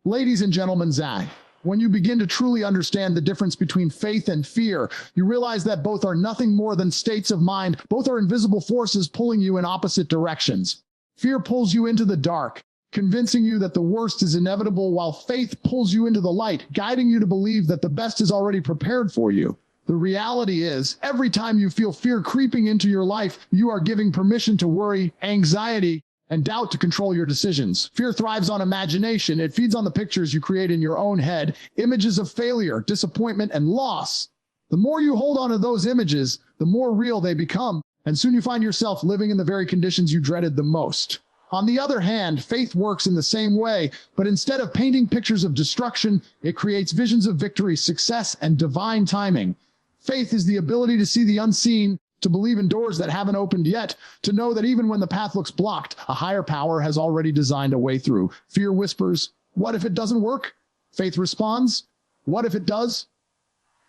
Ladies and gentlemen, Zach, when you begin to truly understand the difference between faith and fear, you realize that both are nothing more than states of mind. Both are invisible forces pulling you in opposite directions. Fear pulls you into the dark, convincing you that the worst is inevitable, while faith pulls you into the light, guiding you to believe that the best is already prepared for you. The reality is, every time you feel fear creeping into your life, you are giving permission to worry, anxiety, and doubt to control your decisions. Fear thrives on imagination. It feeds on the pictures you create in your own head, images of failure, disappointment, and loss. The more you hold on to those images, the more real they become, and soon you find yourself living in the very conditions you dreaded the most. On the other hand, faith works in the same way, but instead of painting pictures of destruction, it creates visions of victory, success, and divine timing. Faith is the ability to see the unseen, to believe in doors that haven't opened yet, to know that even when the path looks blocked, a higher power has already designed a way through. Fear whispers, "What if it doesn't work?" Faith responds, "What if it does?"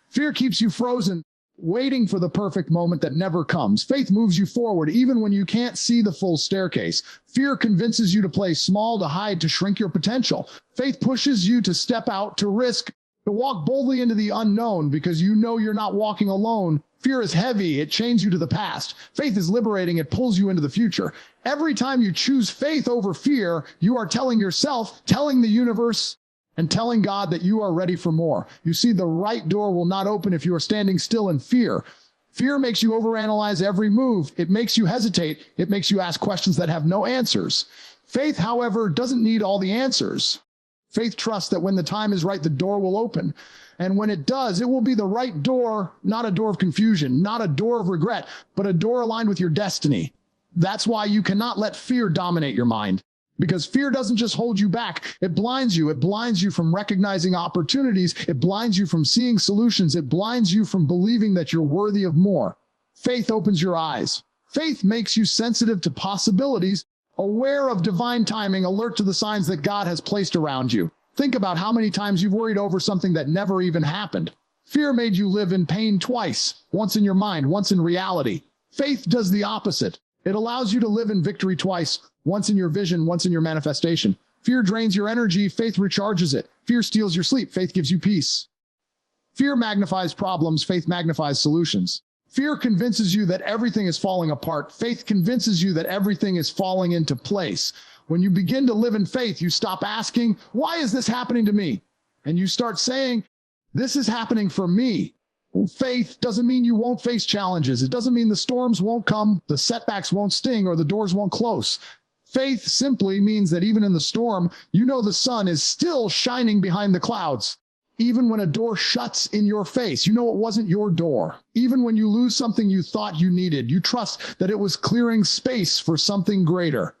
Fear keeps you frozen, waiting for the perfect moment that never comes. Faith moves you forward even when you can't see the full staircase. Fear convinces you to play small, to hide, to shrink your potential. Faith pushes you to step out, to risk, to walk boldly into the unknown because you know you're not walking alone. Fear is heavy. It chains you to the past. Faith is liberating. It pulls you into the future. Every time you choose faith over fear, you are telling yourself, telling the universe, and telling God that you are ready for more. You see, the right door will not open if you are standing still in fear. Fear makes you overanalyze every move. It makes you hesitate. It makes you ask questions that have no answers. Faith, however, doesn't need all the answers. Faith trusts that when the time is right, the door will open. And when it does, it will be the right door, not a door of confusion, not a door of regret, but a door aligned with your destiny. That's why you cannot let fear dominate your mind. Because fear doesn't just hold you back, it blinds you. It blinds you from recognizing opportunities. It blinds you from seeing solutions. It blinds you from believing that you're worthy of more. Faith opens your eyes. Faith makes you sensitive to possibilities, aware of divine timing, alert to the signs that God has placed around you. Think about how many times you've worried over something that never even happened. Fear made you live in pain twice, once in your mind, once in reality. Faith does the opposite. It allows you to live in victory twice, once in your vision, once in your manifestation. Fear drains your energy, faith recharges it. Fear steals your sleep, faith gives you peace. Fear magnifies problems, faith magnifies solutions. Fear convinces you that everything is falling apart. Faith convinces you that everything is falling into place. When you begin to live in faith, you stop asking, "Why is this happening to me?" And you start saying, "This is happening for me." Faith doesn't mean you won't face challenges. It doesn't mean the storms won't come, the setbacks won't sting, or the doors won't close. Faith simply means that even in the storm, you know the sun is still shining behind the clouds. Even when a door shuts in your face, you know it wasn't your door. Even when you lose something you thought you needed, you trust that it was clearing space for something greater.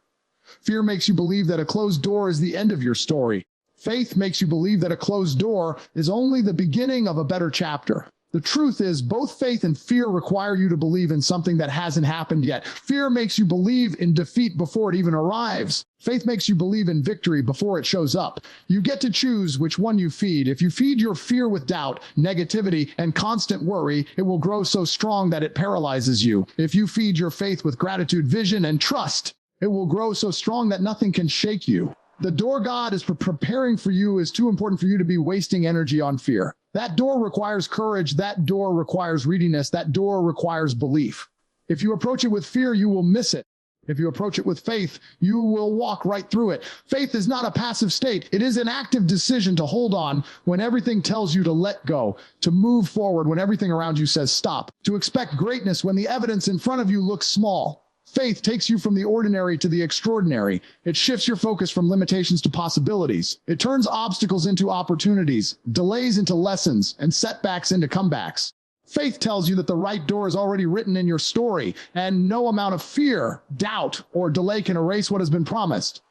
Fear makes you believe that a closed door is the end of your story. Faith makes you believe that a closed door is only the beginning of a better chapter. The truth is, both faith and fear require you to believe in something that hasn't happened yet. Fear makes you believe in defeat before it even arrives. Faith makes you believe in victory before it shows up. You get to choose which one you feed. If you feed your fear with doubt, negativity, and constant worry, it will grow so strong that it paralyzes you. If you feed your faith with gratitude, vision, and trust, it will grow so strong that nothing can shake you. The door God is preparing for you is too important for you to be wasting energy on fear. That door requires courage. That door requires readiness. That door requires belief. If you approach it with fear, you will miss it. If you approach it with faith, you will walk right through it. Faith is not a passive state. It is an active decision to hold on when everything tells you to let go, to move forward when everything around you says stop, to expect greatness when the evidence in front of you looks small. Faith takes you from the ordinary to the extraordinary. It shifts your focus from limitations to possibilities. It turns obstacles into opportunities, delays into lessons, and setbacks into comebacks. Faith tells you that the right door is already written in your story, and no amount of fear, doubt, or delay can erase what has been promised.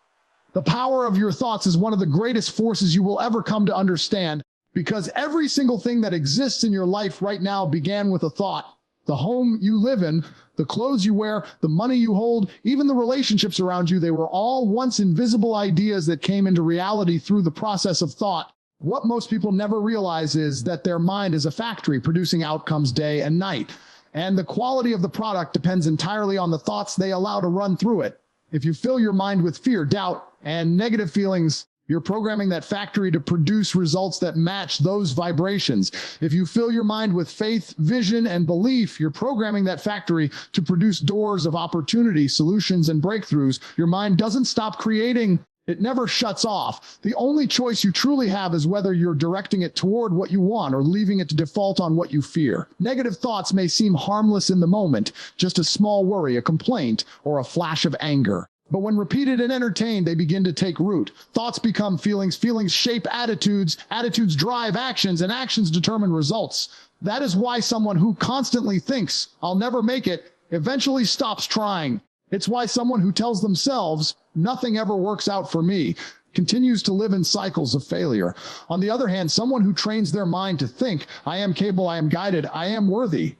The power of your thoughts is one of the greatest forces you will ever come to understand, because every single thing that exists in your life right now began with a thought. The home you live in, the clothes you wear, the money you hold, even the relationships around you, they were all once invisible ideas that came into reality through the process of thought. What most people never realize is that their mind is a factory producing outcomes day and night, and the quality of the product depends entirely on the thoughts they allow to run through it. If you fill your mind with fear, doubt, and negative feelings, You're programming that factory to produce results that match those vibrations. If you fill your mind with faith, vision, and belief, you're programming that factory to produce doors of opportunity, solutions, and breakthroughs. Your mind doesn't stop creating. It never shuts off. The only choice you truly have is whether you're directing it toward what you want or leaving it to default on what you fear. Negative thoughts may seem harmless in the moment, just a small worry, a complaint, or a flash of anger. But when repeated and entertained, they begin to take root. Thoughts become feelings, feelings shape attitudes, attitudes drive actions, and actions determine results. That is why someone who constantly thinks, "I'll never make it," eventually stops trying. It's why someone who tells themselves, "Nothing ever works out for me," continues to live in cycles of failure. On the other hand, someone who trains their mind to think, "I am capable, I am guided, I am worthy,"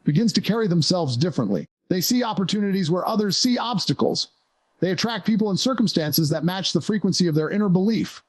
begins to carry themselves differently. They see opportunities where others see obstacles. They attract people and circumstances that match the frequency of their inner belief.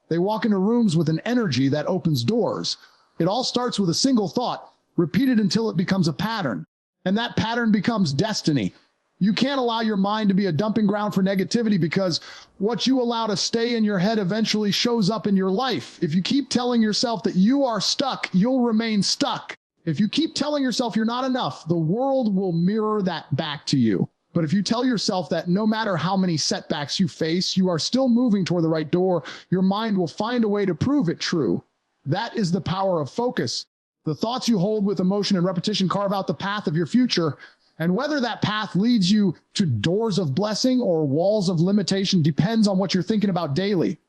They walk into rooms with an energy that opens doors. It all starts with a single thought, repeated until it becomes a pattern. And that pattern becomes destiny. You can't allow your mind to be a dumping ground for negativity, because what you allow to stay in your head eventually shows up in your life. If you keep telling yourself that you are stuck, you'll remain stuck. If you keep telling yourself you're not enough, the world will mirror that back to you. But if you tell yourself that no matter how many setbacks you face, you are still moving toward the right door, your mind will find a way to prove it true. That is the power of focus. The thoughts you hold with emotion and repetition carve out the path of your future. And whether that path leads you to doors of blessing or walls of limitation depends on what you're thinking about daily.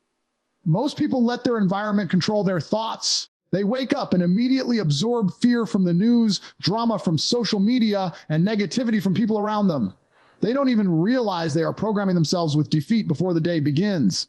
Most people let their environment control their thoughts. They wake up and immediately absorb fear from the news, drama from social media, and negativity from people around them. They don't even realize they are programming themselves with defeat before the day begins.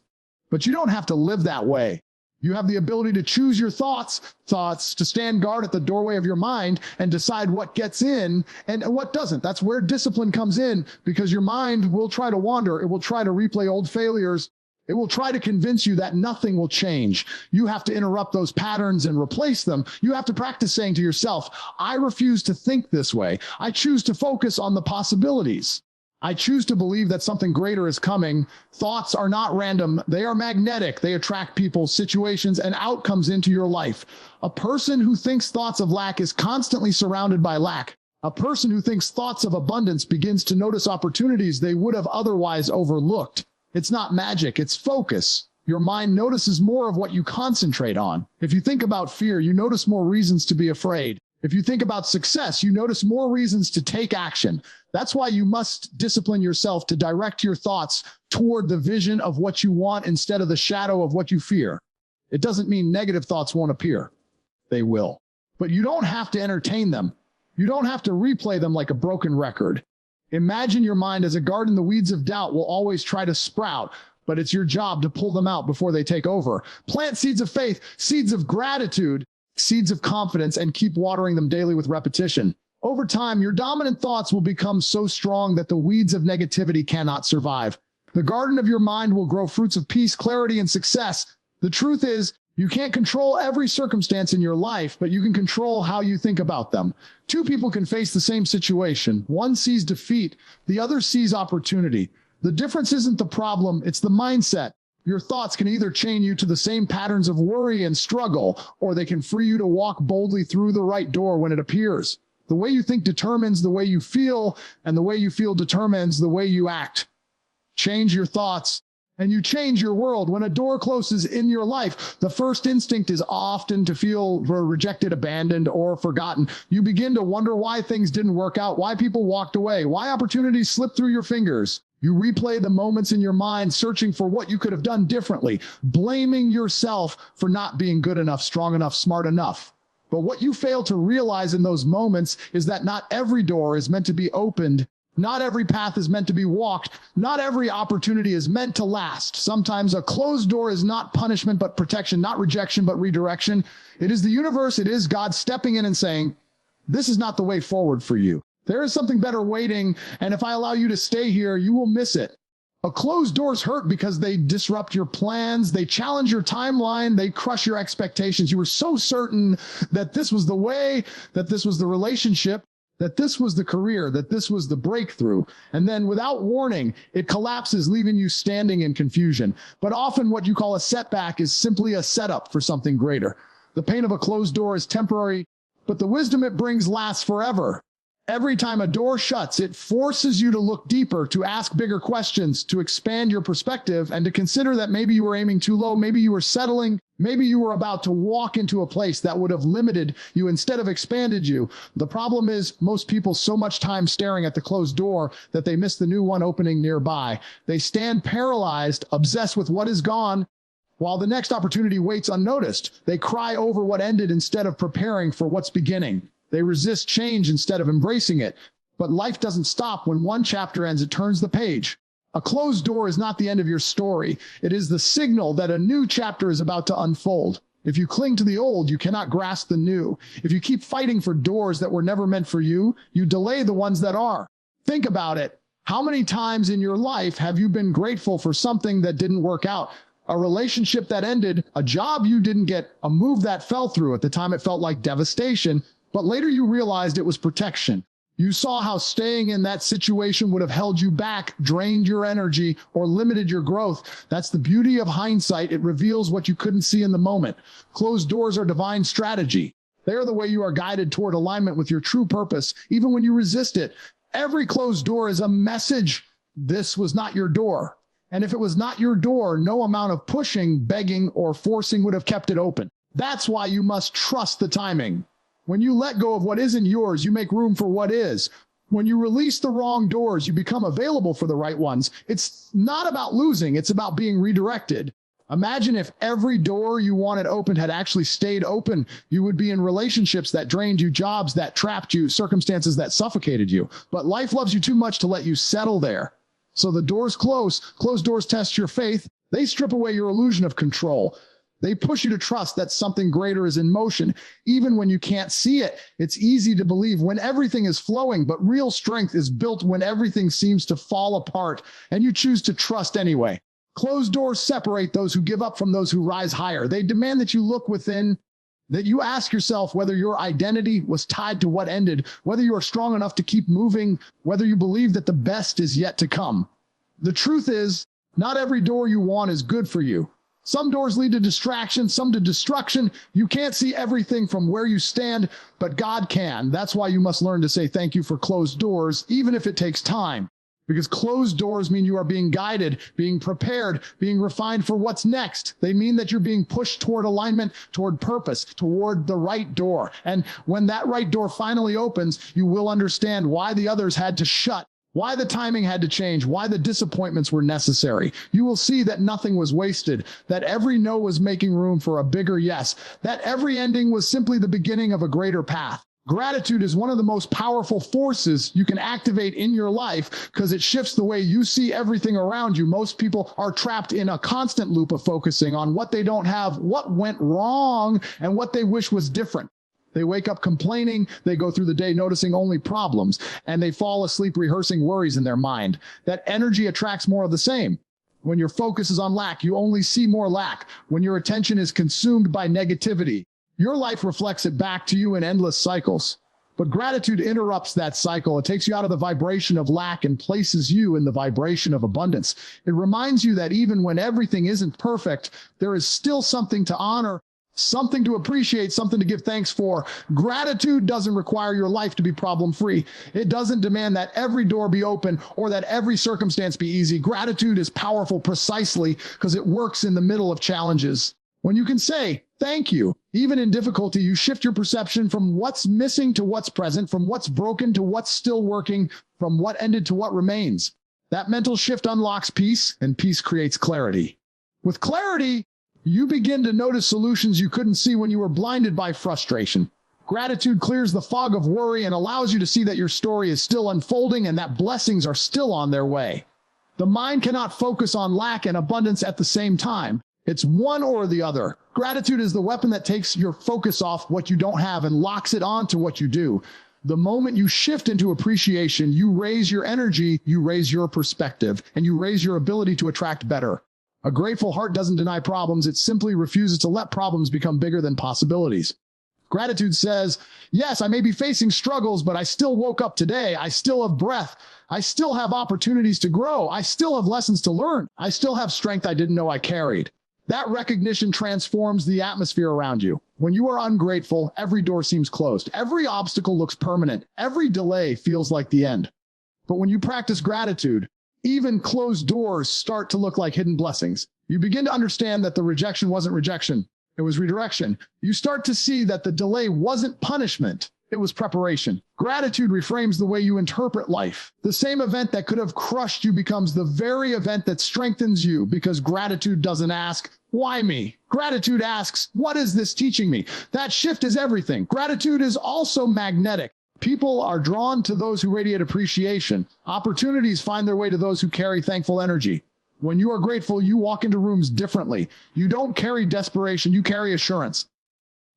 But you don't have to live that way. You have the ability to choose your thoughts, to stand guard at the doorway of your mind and decide what gets in and what doesn't. That's where discipline comes in, because your mind will try to wander. It will try to replay old failures. It will try to convince you that nothing will change. You have to interrupt those patterns and replace them. You have to practice saying to yourself, "I refuse to think this way. I choose to focus on the possibilities. I choose to believe that something greater is coming." Thoughts are not random. They are magnetic. They attract people, situations, and outcomes into your life. A person who thinks thoughts of lack is constantly surrounded by lack. A person who thinks thoughts of abundance begins to notice opportunities they would have otherwise overlooked. It's not magic, it's focus. Your mind notices more of what you concentrate on. If you think about fear, you notice more reasons to be afraid. If you think about success, you notice more reasons to take action. That's why you must discipline yourself to direct your thoughts toward the vision of what you want instead of the shadow of what you fear. It doesn't mean negative thoughts won't appear. They will. But you don't have to entertain them. You don't have to replay them like a broken record. Imagine your mind as a garden. The weeds of doubt will always try to sprout, but it's your job to pull them out before they take over. Plant seeds of faith, seeds of gratitude, seeds of confidence, and keep watering them daily with repetition. Over time, your dominant thoughts will become so strong that the weeds of negativity cannot survive. The garden of your mind will grow fruits of peace, clarity, and success. The truth is, you can't control every circumstance in your life, but you can control how you think about them. Two people can face the same situation. One sees defeat, the other sees opportunity. The difference isn't the problem, it's the mindset. Your thoughts can either chain you to the same patterns of worry and struggle, or they can free you to walk boldly through the right door when it appears. The way you think determines the way you feel, and the way you feel determines the way you act. Change your thoughts, and you change your world. When a door closes in your life, the first instinct is often to feel rejected, abandoned, or forgotten. You begin to wonder why things didn't work out, why people walked away, why opportunities slipped through your fingers. You replay the moments in your mind, searching for what you could have done differently, blaming yourself for not being good enough, strong enough, smart enough. But what you fail to realize in those moments is that not every door is meant to be opened. Not every path is meant to be walked. Not every opportunity is meant to last. Sometimes a closed door is not punishment, but protection, not rejection, but redirection. It is the universe, it is God stepping in and saying, "This is not the way forward for you. There is something better waiting, and if I allow you to stay here, you will miss it." A closed doors hurt because they disrupt your plans, they challenge your timeline, they crush your expectations. You were so certain that this was the way, that this was the relationship, that this was the career, that this was the breakthrough. And then without warning, it collapses, leaving you standing in confusion. But often what you call a setback is simply a setup for something greater. The pain of a closed door is temporary, but the wisdom it brings lasts forever. Every time a door shuts, it forces you to look deeper, to ask bigger questions, to expand your perspective, and to consider that maybe you were aiming too low, maybe you were settling, maybe you were about to walk into a place that would have limited you instead of expanded you. The problem is most people so much time staring at the closed door that they miss the new one opening nearby. They stand paralyzed, obsessed with what is gone, while the next opportunity waits unnoticed. They cry over what ended instead of preparing for what's beginning. They resist change instead of embracing it. But life doesn't stop when one chapter ends, it turns the page. A closed door is not the end of your story. It is the signal that a new chapter is about to unfold. If you cling to the old, you cannot grasp the new. If you keep fighting for doors that were never meant for you, you delay the ones that are. Think about it. How many times in your life have you been grateful for something that didn't work out? A relationship that ended, a job you didn't get, a move that fell through. At the time it felt like devastation, but later you realized it was protection. You saw how staying in that situation would have held you back, drained your energy, or limited your growth. That's the beauty of hindsight. It reveals what you couldn't see in the moment. Closed doors are divine strategy. They are the way you are guided toward alignment with your true purpose, even when you resist it. Every closed door is a message. This was not your door. And if it was not your door, no amount of pushing, begging, or forcing would have kept it open. That's why you must trust the timing. When you let go of what isn't yours, you make room for what is. When you release the wrong doors, you become available for the right ones. It's not about losing, it's about being redirected. Imagine if every door you wanted opened had actually stayed open. You would be in relationships that drained you, jobs that trapped you, circumstances that suffocated you. But life loves you too much to let you settle there. So the doors close. Closed doors test your faith. They strip away your illusion of control. They push you to trust that something greater is in motion, even when you can't see it. It's easy to believe when everything is flowing, but real strength is built when everything seems to fall apart, and you choose to trust anyway. Closed doors separate those who give up from those who rise higher. They demand that you look within, that you ask yourself whether your identity was tied to what ended, whether you are strong enough to keep moving, whether you believe that the best is yet to come. The truth is, not every door you want is good for you. Some doors lead to distraction, some to destruction. You can't see everything from where you stand, but God can. That's why you must learn to say thank you for closed doors, even if it takes time. Because closed doors mean you are being guided, being prepared, being refined for what's next. They mean that you're being pushed toward alignment, toward purpose, toward the right door. And when that right door finally opens, you will understand why the others had to shut, why the timing had to change, why the disappointments were necessary. You will see that nothing was wasted, that every no was making room for a bigger yes, that every ending was simply the beginning of a greater path. Gratitude is one of the most powerful forces you can activate in your life because it shifts the way you see everything around you. Most people are trapped in a constant loop of focusing on what they don't have, what went wrong, and what they wish was different. They wake up complaining, they go through the day noticing only problems, and they fall asleep rehearsing worries in their mind. That energy attracts more of the same. When your focus is on lack, you only see more lack. When your attention is consumed by negativity, your life reflects it back to you in endless cycles. But gratitude interrupts that cycle. It takes you out of the vibration of lack and places you in the vibration of abundance. It reminds you that even when everything isn't perfect, there is still something to honor, something to appreciate, something to give thanks for. Gratitude doesn't require your life to be problem-free. It doesn't demand that every door be open or that every circumstance be easy. Gratitude is powerful precisely because it works in the middle of challenges. When you can say, thank you, even in difficulty, you shift your perception from what's missing to what's present, from what's broken to what's still working, from what ended to what remains. That mental shift unlocks peace, and peace creates clarity. With clarity, you begin to notice solutions you couldn't see when you were blinded by frustration. Gratitude clears the fog of worry and allows you to see that your story is still unfolding and that blessings are still on their way. The mind cannot focus on lack and abundance at the same time. It's one or the other. Gratitude is the weapon that takes your focus off what you don't have and locks it onto what you do. The moment you shift into appreciation, you raise your energy, you raise your perspective, and you raise your ability to attract better. A grateful heart doesn't deny problems. It simply refuses to let problems become bigger than possibilities. Gratitude says, yes, I may be facing struggles, but I still woke up today. I still have breath. I still have opportunities to grow. I still have lessons to learn. I still have strength I didn't know I carried. That recognition transforms the atmosphere around you. When you are ungrateful, every door seems closed. Every obstacle looks permanent. Every delay feels like the end. But when you practice gratitude, even closed doors start to look like hidden blessings. You begin to understand that the rejection wasn't rejection. It was redirection. You start to see that the delay wasn't punishment. It was preparation. Gratitude reframes the way you interpret life. The same event that could have crushed you becomes the very event that strengthens you, because gratitude doesn't ask, why me? Gratitude asks, what is this teaching me? That shift is everything. Gratitude is also magnetic. People are drawn to those who radiate appreciation. Opportunities find their way to those who carry thankful energy. When you are grateful, you walk into rooms differently. You don't carry desperation, you carry assurance.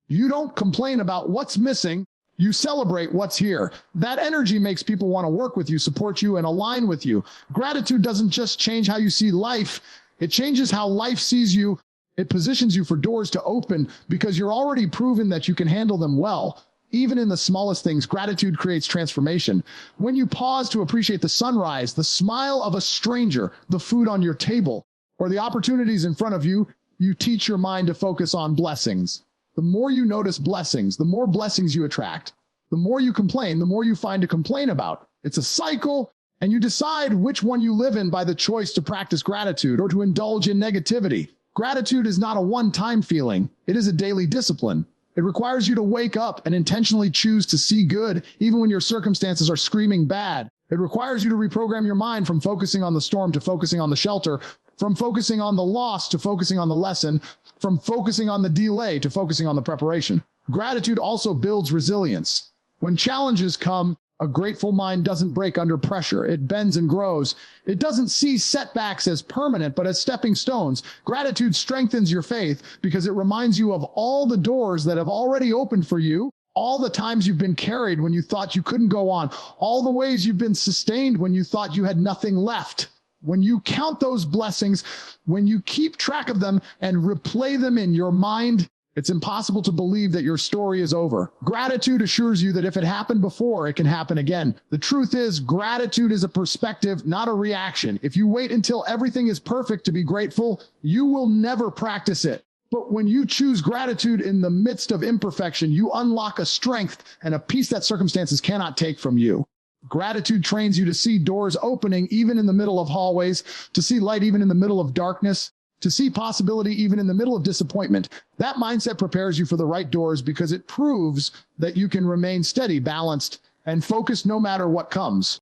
You don't complain about what's missing. You celebrate what's here. That energy makes people want to work with you, support you, and align with you. Gratitude doesn't just change how you see life. It changes how life sees you. It positions you for doors to open because you're already proven that you can handle them well. Even in the smallest things, gratitude creates transformation. When you pause to appreciate the sunrise, the smile of a stranger, the food on your table, or the opportunities in front of you, you teach your mind to focus on blessings. The more you notice blessings, the more blessings you attract. The more you complain, the more you find to complain about. It's a cycle, and you decide which one you live in by the choice to practice gratitude or to indulge in negativity. Gratitude is not a one-time feeling. It is a daily discipline. It requires you to wake up and intentionally choose to see good, even when your circumstances are screaming bad. It requires you to reprogram your mind from focusing on the storm to focusing on the shelter, from focusing on the loss to focusing on the lesson, from focusing on the delay to focusing on the preparation. Gratitude also builds resilience. When challenges come, a grateful mind doesn't break under pressure. It bends and grows. It doesn't see setbacks as permanent, but as stepping stones. Gratitude strengthens your faith because it reminds you of all the doors that have already opened for you, all the times you've been carried when you thought you couldn't go on, all the ways you've been sustained when you thought you had nothing left. When you count those blessings, when you keep track of them and replay them in your mind, it's impossible to believe that your story is over. Gratitude assures you that if it happened before, it can happen again. The truth is, gratitude is a perspective, not a reaction. If you wait until everything is perfect to be grateful, you will never practice it. But when you choose gratitude in the midst of imperfection, you unlock a strength and a peace that circumstances cannot take from you. Gratitude trains you to see doors opening even in the middle of hallways, to see light even in the middle of darkness, to see possibility even in the middle of disappointment. That mindset prepares you for the right doors because it proves that you can remain steady, balanced, and focused no matter what comes.